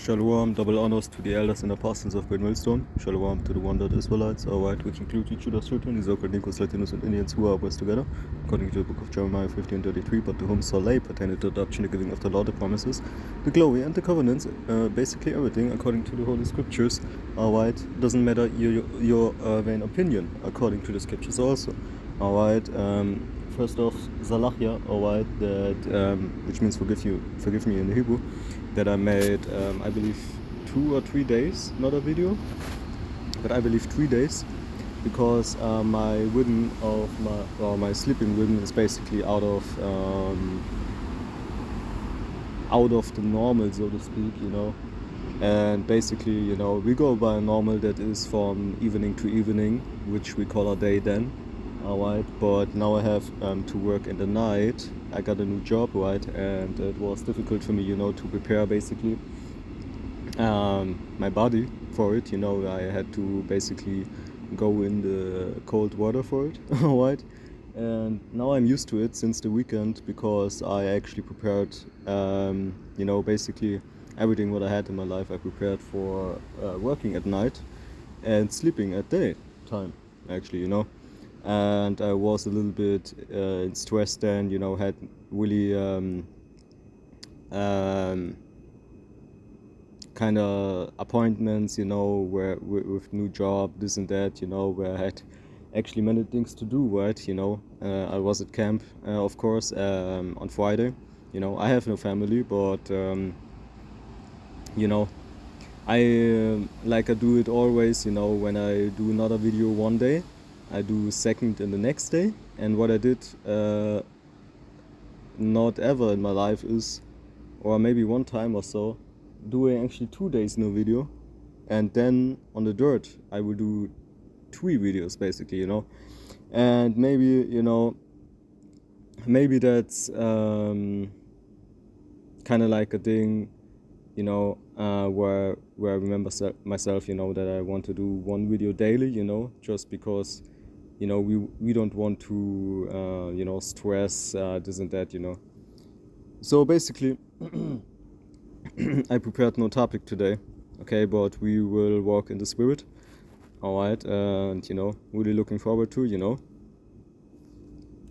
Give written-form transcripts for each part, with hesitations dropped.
Shalom, double honors to the elders and apostles of Great Millstone. Shalom to the wandered Israelites. Alright, which include the Judah children, the so-called Nico's, Latinos, and Indians who are oppressed together, according to the book of Jeremiah 15:33. But to whom Saleh pertained to adoption, the giving of the law, the promises, the glory, and the covenants, basically everything according to the Holy Scriptures. Alright, doesn't matter your vain opinion, according to the Scriptures also. Alright, first off, Salahia, alright, that which means forgive me in the Hebrew, that I made, I believe 2 or 3 days, not a video, but I believe 3 days, because my rhythm of my sleeping rhythm is basically out of the normal, so to speak, you know. And basically, you know, we go by a normal that is from evening to evening, which we call a day then. Alright, but now I have to work in the night. I got a new job, right, and it was difficult for me, you know, to prepare basically my body for it, you know. I had to basically go in the cold water for it, alright, and now I'm used to it since the weekend, because I actually prepared, you know, basically everything what I had in my life I prepared for working at night and sleeping at daytime, actually, you know. And I was a little bit stressed then, you know, had really kind of appointments, you know, where with new job, this and that, you know, where I had actually many things to do, right, you know. I was at camp, of course, on Friday, you know. I have no family, but, you know, I like I do it always, you know. When I do another video one day, I do second in the next day. And what I did not ever in my life is, or maybe one time or so, doing actually 2 days no video, and then on the third I will do 3 videos basically, you know. And maybe, you know, maybe that's kind of like a thing, you know, where I remember myself, you know, that I want to do 1 video daily, you know, just because, you know, we don't want to, you know, stress this and that, you know. So basically, I prepared no topic today, okay, but we will walk in the spirit, alright, and, you know, really looking forward to, you know,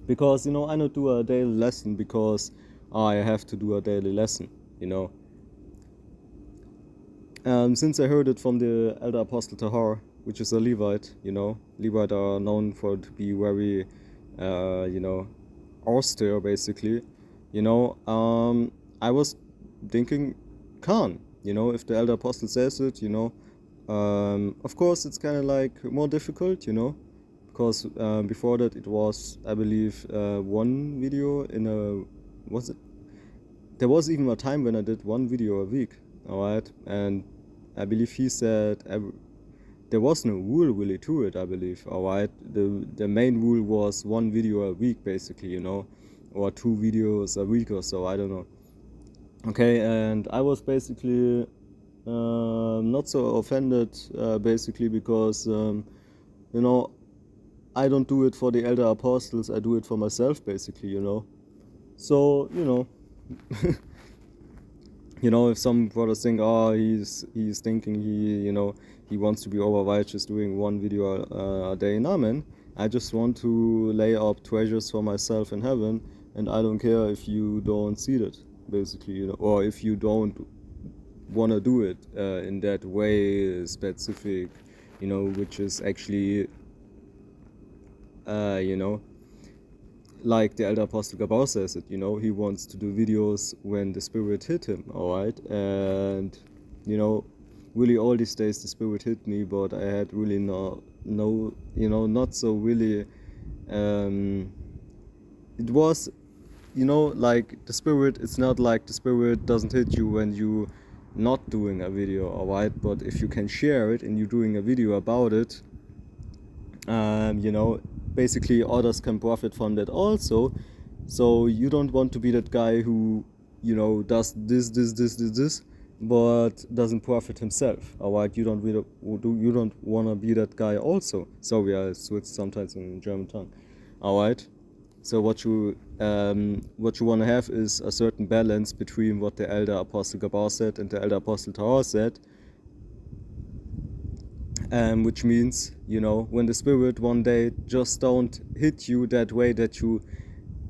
because, you know, I don't do a daily lesson because I have to do a daily lesson, you know. Since I heard it from the elder apostle Tahar, which is a Levite, you know. Levites are known for to be very, you know, austere, basically, you know. I was thinking, Khan, you know, if the elder apostle says it, you know, of course it's kind of like more difficult, you know, because before that it was, I believe, 1 video in a, was it? There was even a time when I did 1 video a week, alright, and I believe he said there was no rule really to it, I believe, alright. The main rule was 1 video a week, basically, you know, or 2 videos a week or so, I don't know. Okay, and I was basically not so offended, basically, because, you know, I don't do it for the elder apostles, I do it for myself, basically, you know. So, you know, you know, if some brothers think, oh, he's thinking you know, he wants to be over righteous doing 1 video a day. Nah, man, I just want to lay up treasures for myself in heaven, and I don't care if you don't see that, basically, you know, or if you don't want to do it in that way specific, you know, which is actually, you know, like the elder apostle Gabor says it, you know, he wants to do videos when the spirit hit him, alright. And, you know, really all these days the spirit hit me, but I had really no, you know, not so really, it was, you know, like the spirit, it's not like the spirit doesn't hit you when you not doing a video, alright, but if you can share it and you're doing a video about it, you know, basically others can profit from that also. So you don't want to be that guy who, you know, does this, but doesn't profit himself, alright. You don't want to be that guy also. Sorry, I switch sometimes in German tongue, alright. So what you what you want to have is a certain balance between what the elder apostle Gabar said and the elder apostle Tahar said, which means, you know, when the spirit one day just don't hit you that way, that you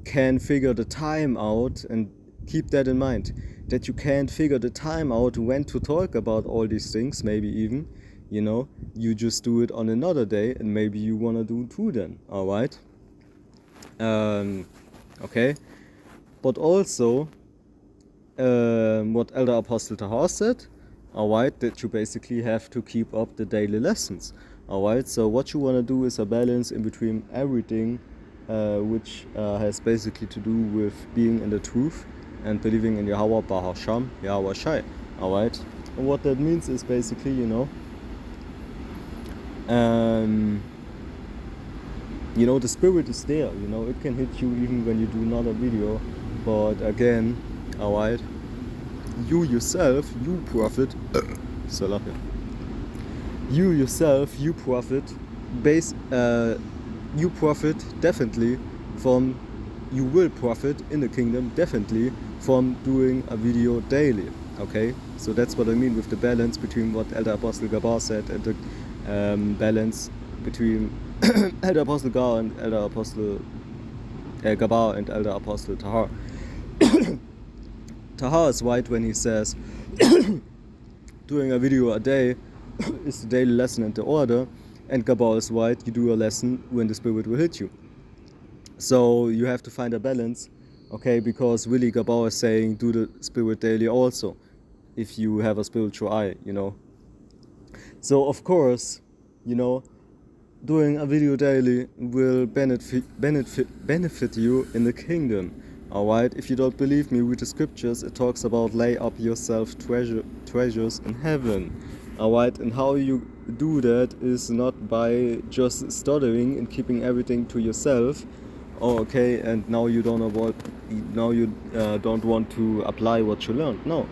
can figure the time out, and keep that in mind, that you can't figure the time out when to talk about all these things, maybe even, you know, you just do it on another day, and maybe you want to do two then, all right? Okay, but also what Elder Apostle Tahar said, all right, that you basically have to keep up the daily lessons, all right? So what you want to do is a balance in between everything, which has basically to do with being in the truth and believing in Yahweh Bahasham, Yahweh Shai, all right? And what that means is basically, you know, the spirit is there, you know, it can hit you even when you do not a video, but again, all right, you yourself, you profit, you profit, you profit definitely from, you will profit in the kingdom definitely from doing a video daily, okay? So that's what I mean with the balance between what Elder Apostle Gabar said and the balance between Elder Apostle Gar and Elder Apostle Gabar and Elder Apostle Tahar. Tahar is right when he says doing a video a day is the daily lesson and the order, and Gabar is right, you do a lesson when the spirit will hit you. So you have to find a balance, okay, because really Gabar is saying do the spirit daily also, if you have a spiritual eye, you know. So of course, you know, doing a video daily will benefit you in the kingdom, alright? If you don't believe me, read the scriptures. It talks about lay up yourself treasures in heaven, alright? And how you do that is not by just stuttering and keeping everything to yourself. Oh, okay, and now you don't want to apply what you learned. No,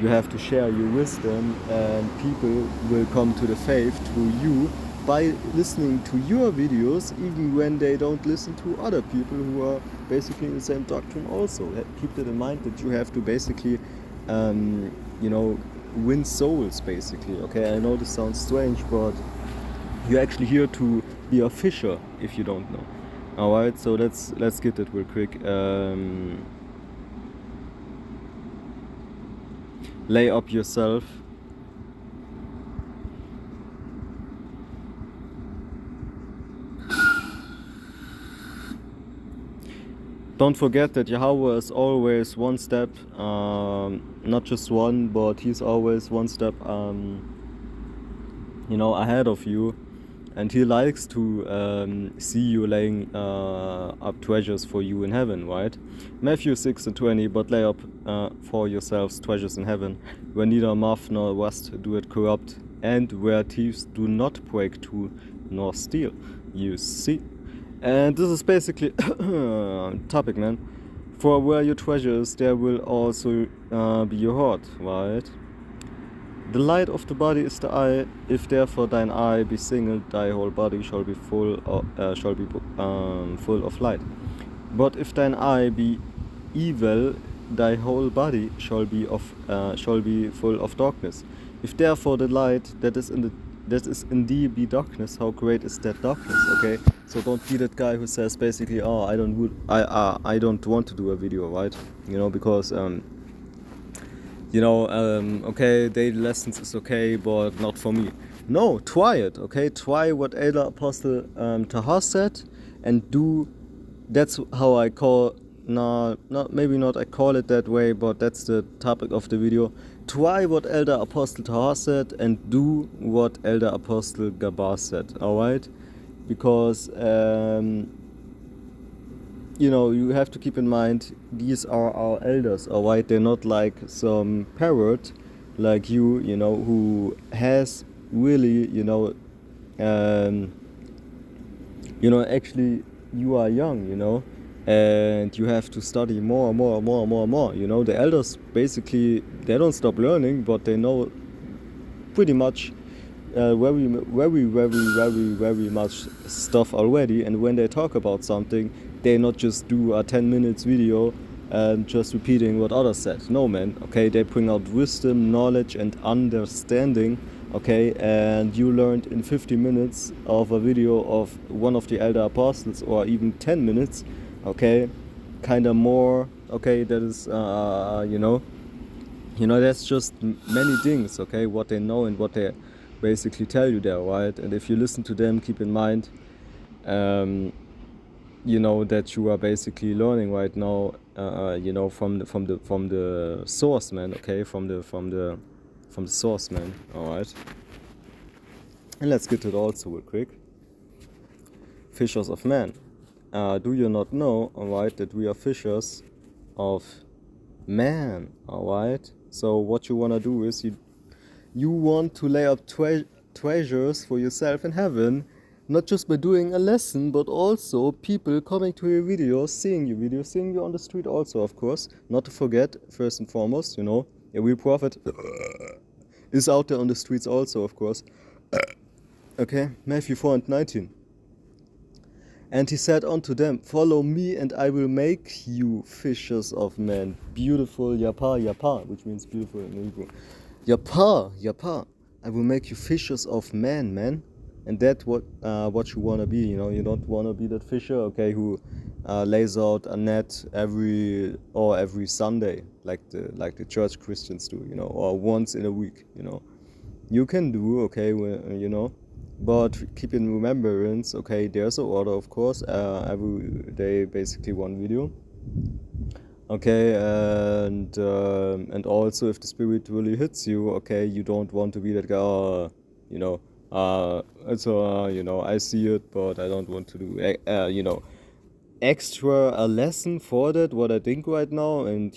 you have to share your wisdom, and people will come to the faith through you by listening to your videos, even when they don't listen to other people who are basically in the same doctrine also. Keep that in mind, that you have to basically, win souls, basically. Okay, I know this sounds strange, but you're actually here to be a fisher, if you don't know. All right, so let's get it real quick. Lay up yourself. Don't forget that Yahweh is always one step, not just one, but he's always one step, ahead of you, and he likes to see you laying up treasures for you in heaven, right? Matthew 6:20, but lay up for yourselves treasures in heaven, where neither moth nor rust do it corrupt, and where thieves do not break through nor steal. You see? And this is basically topic, man. For where your treasure is, there will also be your heart, right? The light of the body is the eye. If therefore thine eye be single, thy whole body shall be full of light. But if thine eye be evil, thy whole body shall be full of darkness. If therefore the light that is in thee be darkness, how great is that darkness? Okay, so don't be that guy who says basically, oh, I don't want to do a video, right? You know, because okay, daily lessons is okay, but not for me. No, try it, okay? Try what Elder Apostle Tahar said, and do. That's how I call. Maybe not I call it that way, but that's the topic of the video. Try what Elder Apostle Tahar said, and do what Elder Apostle Gabar said. All right, because you have to keep in mind, these are our elders, all right? They're not like some parrot like you, who has really, actually you are young, and you have to study more. The elders, basically, they don't stop learning, but they know pretty much very much stuff already, and when they talk about something, they not just do a 10 minutes video and just repeating what others said. No, man, okay, they bring out wisdom, knowledge and understanding, okay, and you learned in 50 minutes of a video of one of the elder apostles, or even 10 minutes, okay, kind of more, okay, that is, that's just many things, okay, what they know and what they basically tell you there, right? And if you listen to them, keep in mind, that you are basically learning right now, from the source, man, okay, from the source, man, all right. And let's get to it also real quick. Fishers of men. Do you not know, all right, that we are fishers of man, all right? So what you want to do is you want to lay up treasures for yourself in heaven, not just by doing a lesson, but also people coming to your videos, seeing you on the street also, of course. Not to forget, first and foremost, a real prophet is out there on the streets also, of course. Okay, Matthew 4:19. And he said unto them, follow me and I will make you fishers of men. Beautiful, yapa, yapa, which means beautiful in Hebrew. Yapa, yapa, I will make you fishers of men, man. And that's what you want to be, you don't want to be that fisher, okay, who lays out a net every Sunday, like the church Christians do, or once in a week, You can do, okay, but keep in remembrance, okay, there's an order, of course, every day basically one video, okay, and also if the spirit really hits you, okay, you don't want to be that guy, I see it, but I don't want to do, extra a lesson for that, what I think right now, and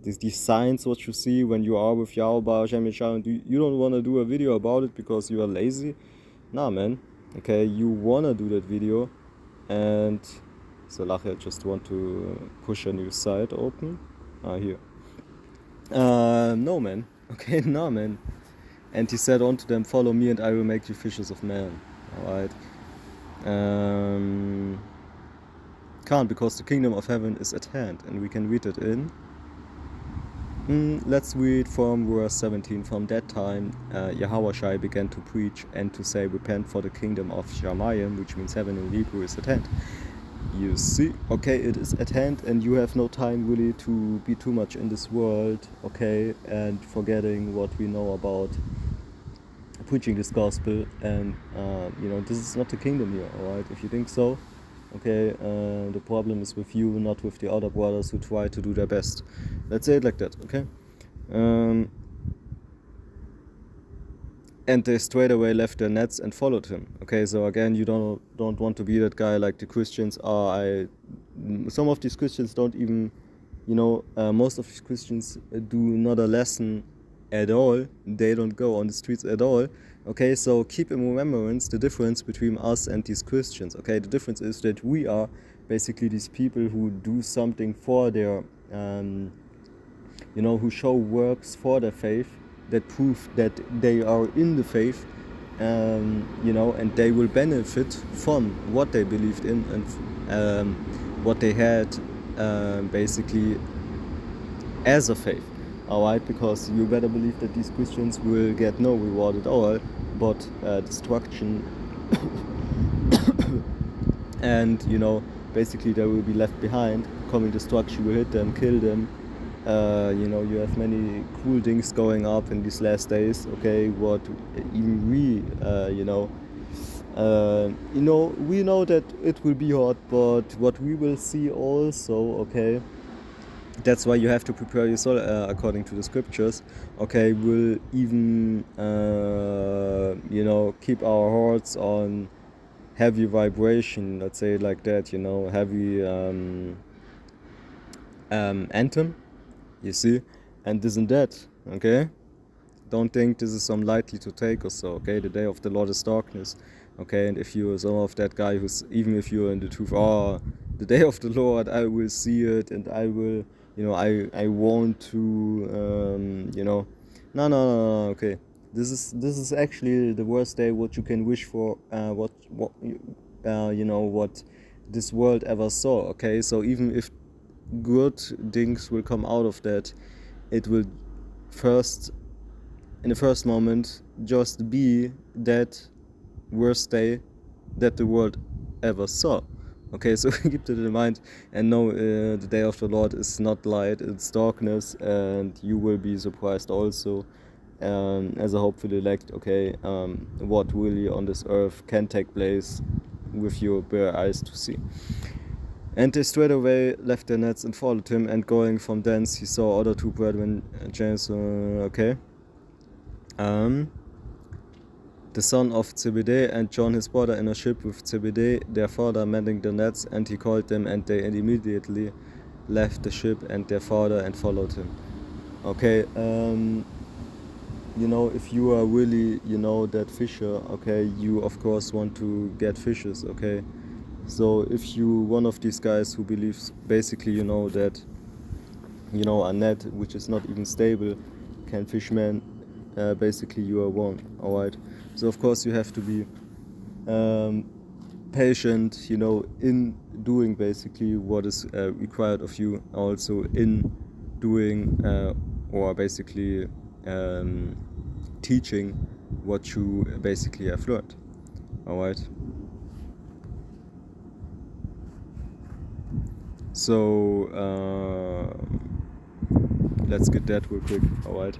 these signs what you see when you are with Yahweh, and you don't want to do a video about it because you are lazy. Nah, man, okay, you want to do that video, and so I just want to push a new site open. Here. No, man, okay, nah, man. And he said unto them, follow me and I will make you fishers of men. Alright. Can't, because the kingdom of heaven is at hand, and we can read it in. Let's read from verse 17. From that time, Yahushua began to preach and to say, repent, for the kingdom of Shamayim, which means heaven in Hebrew, is at hand. You see, okay, it is at hand, and you have no time really to be too much in this world, okay, and forgetting what we know about preaching this gospel. And this is not the kingdom here, alright? If you think so, okay, the problem is with you, not with the other brothers who try to do their best. Let's say it like that, okay? And they straight away left their nets and followed him. Okay, so again, you don't want to be that guy like the Christians are. Some of these Christians don't even, most of these Christians do not a lesson at all. They don't go on the streets at all. Okay, so keep in remembrance the difference between us and these Christians. Okay, the difference is that we are basically these people who do something for their, who show works for their faith that prove that they are in the faith, and they will benefit from what they believed in and what they had basically as a faith. Alright, because you better believe that these Christians will get no reward at all, but destruction. And basically they will be left behind. Coming destruction will hit them, kill them. You have many cool things going up in these last days. Okay, what even we, we know that it will be hard, but what we will see also, okay. That's why you have to prepare your soul according to the scriptures. Okay, we'll even keep our hearts on heavy vibration. Let's say it like that. Heavy anthem. You see, and this and that. Okay, don't think this is some lightly to take or so. Okay, the day of the Lord is darkness. Okay, and if you're some of that guy who's, even if you're in the truth, the day of the Lord, I will see it, and I will. I want to, no, okay. This is actually the worst day what you can wish for. What this world ever saw, okay? So even if good things will come out of that, it will in the first moment just be that worst day that the world ever saw. Okay, so keep that in mind and know the day of the Lord is not light, it's darkness, and you will be surprised also as a hopeful elect, okay, what really on this earth can take place with your bare eyes to see. And they straight away left their nets and followed him, and going from thence he saw other two brethren, James, okay, the son of Zebedee, and John his brother, in a ship with Zebedee their father, mending the nets, and he called them, and they immediately left the ship and their father and followed him. Okay, you know, if you are really, you know, that fisher, okay, you of course want to get fishes, okay? So if you one of these guys who believes basically, you know, that, you know, a net which is not even stable can fish men, basically you are wrong, alright? So of course you have to be patient, you know, in doing basically what is required of you, also in doing or basically teaching what you basically have learned, alright? So let's get that real quick, alright?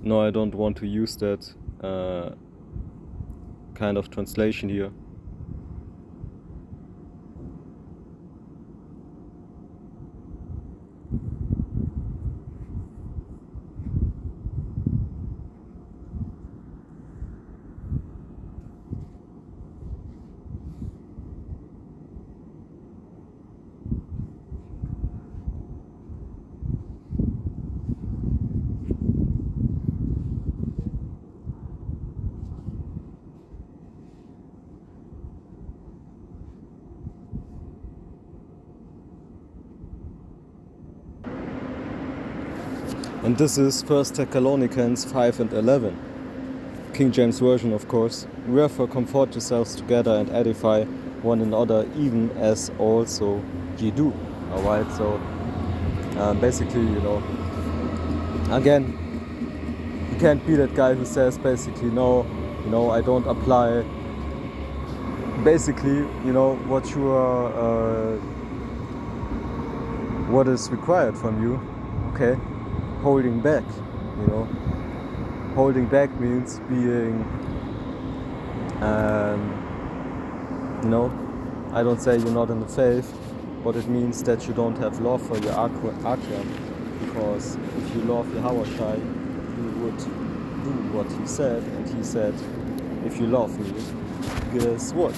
No, I don't want to use that kind of translation here. And this is 1 Thessalonians 5 and 11. King James Version, of course. Wherefore comfort yourselves together and edify one another, even as also ye do. Alright, so basically, you know, again, you can't be that guy who says basically, no, you know, I don't apply basically, you know, what you are, what is required from you, okay? Holding back, you know. Holding back means being, you know, I don't say you're not in the faith, but it means that you don't have love for your Akim, because if you love Yahushai, you would do what he said, and he said, if you love me, guess what?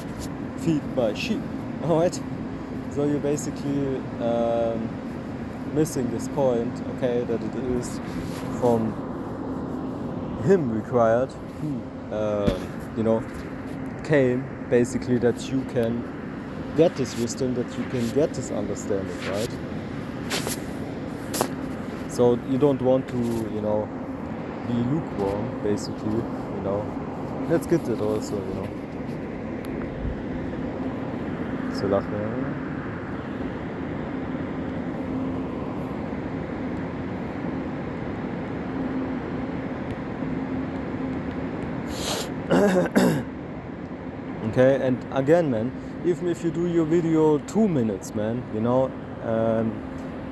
Feed my sheep, alright? So you're basically missing this point, okay, that it is from him required, who, you know, came basically that you can get this wisdom, that you can get this understanding, right? So you don't want to, you know, be lukewarm, basically, you know. Let's get that also, you know. So lachen. Okay, and again, man, even if you do your video 2 minutes, man, you know,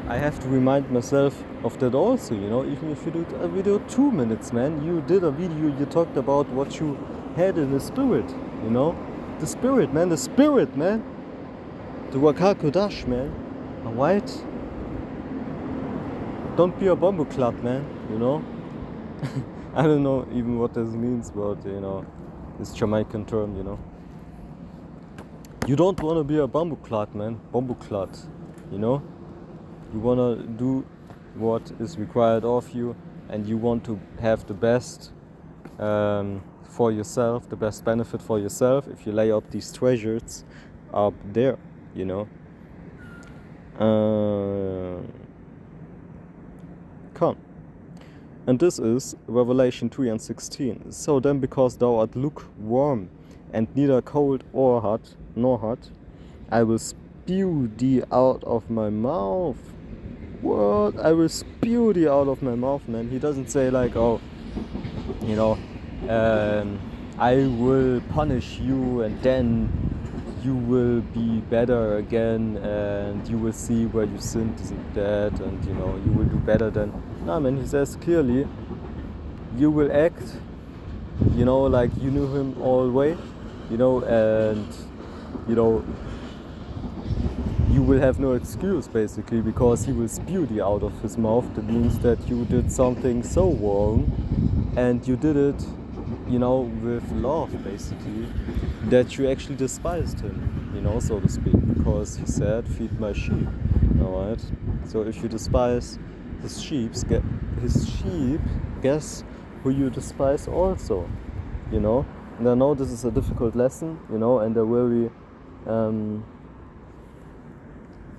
I have to remind myself of that also, you know. Even if you do a video 2 minutes, man, you did a video, you talked about what you had in the spirit, you know. The spirit, man, the spirit, man. The Wakar Kodash, man. Alright? Don't be a bumble club, man, you know. I don't know even what this means, but you know, it's Jamaican term, you know. You don't want to be a bamboo clot, man. Bamboo clot, you know. You want to do what is required of you, and you want to have the best for yourself, the best benefit for yourself. If you lay up these treasures up there, you know. Come. And this is Revelation 3 and 16. So then, because thou art lukewarm, and neither cold or hot, nor hot, I will spew thee out of my mouth. What? I will spew thee out of my mouth, man. He doesn't say like, oh, you know, I will punish you and then you will be better again and you will see where you sinned isn't that, and you know, you will do better then. No, man, he says clearly, you will act, you know, like you knew him all the way, you know, and you know, you will have no excuse basically, because he will spew thee out of his mouth. That means that you did something so wrong and you did it, you know, with love basically, that you actually despised him, you know, so to speak, because he said, feed my sheep. Alright, so if you despise his sheep, guess who you despise also, you know. And I know this is a difficult lesson, you know, and a very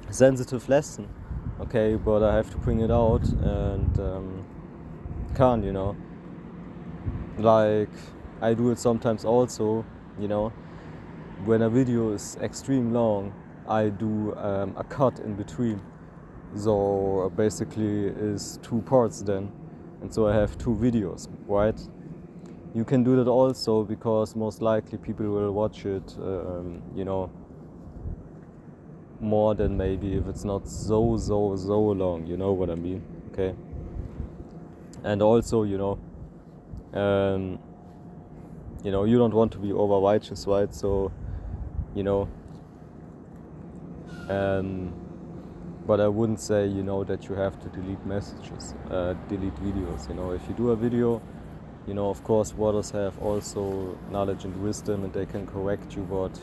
sensitive lesson, okay, but I have to bring it out, and can't, you know, like I do it sometimes also, you know, when a video is extreme long, I do a cut in between, so basically is 2 parts then, and so I have 2 videos, right? You can do that also, because most likely people will watch it, you know, more than maybe if it's not so long, you know what I mean, okay? And also, you know, you don't want to be over righteous, right? So, you know, but I wouldn't say, you know, that you have to delete messages, delete videos, you know. If you do a video, you know, of course, others have also knowledge and wisdom, and they can correct you, but,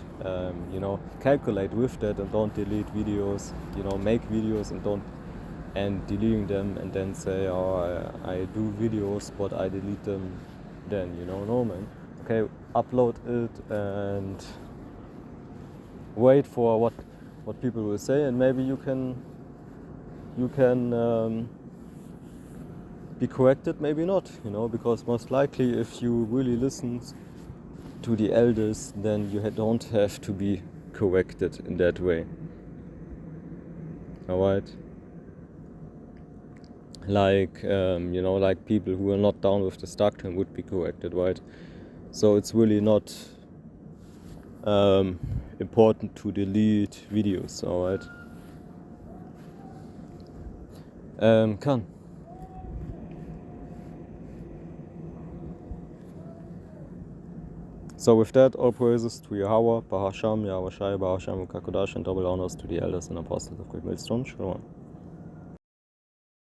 you know, calculate with that and don't delete videos, you know, make videos and deleting them and then say, oh, I do videos, but I delete them then, you know, no, man. Okay, upload it and wait for what people will say, and maybe you can be corrected, maybe not, you know, because most likely if you really listen to the elders, then you don't have to be corrected in that way. Alright? Like, you know, like people who are not down with this doctrine would be corrected, right? So it's really not important to delete videos, alright? Kann. So with that, all praises to Yahweh, Bahasham, Yahweh Shai, Bahasham, Kakodash, and double honors to the elders and apostles of Great Millstone. Shalom.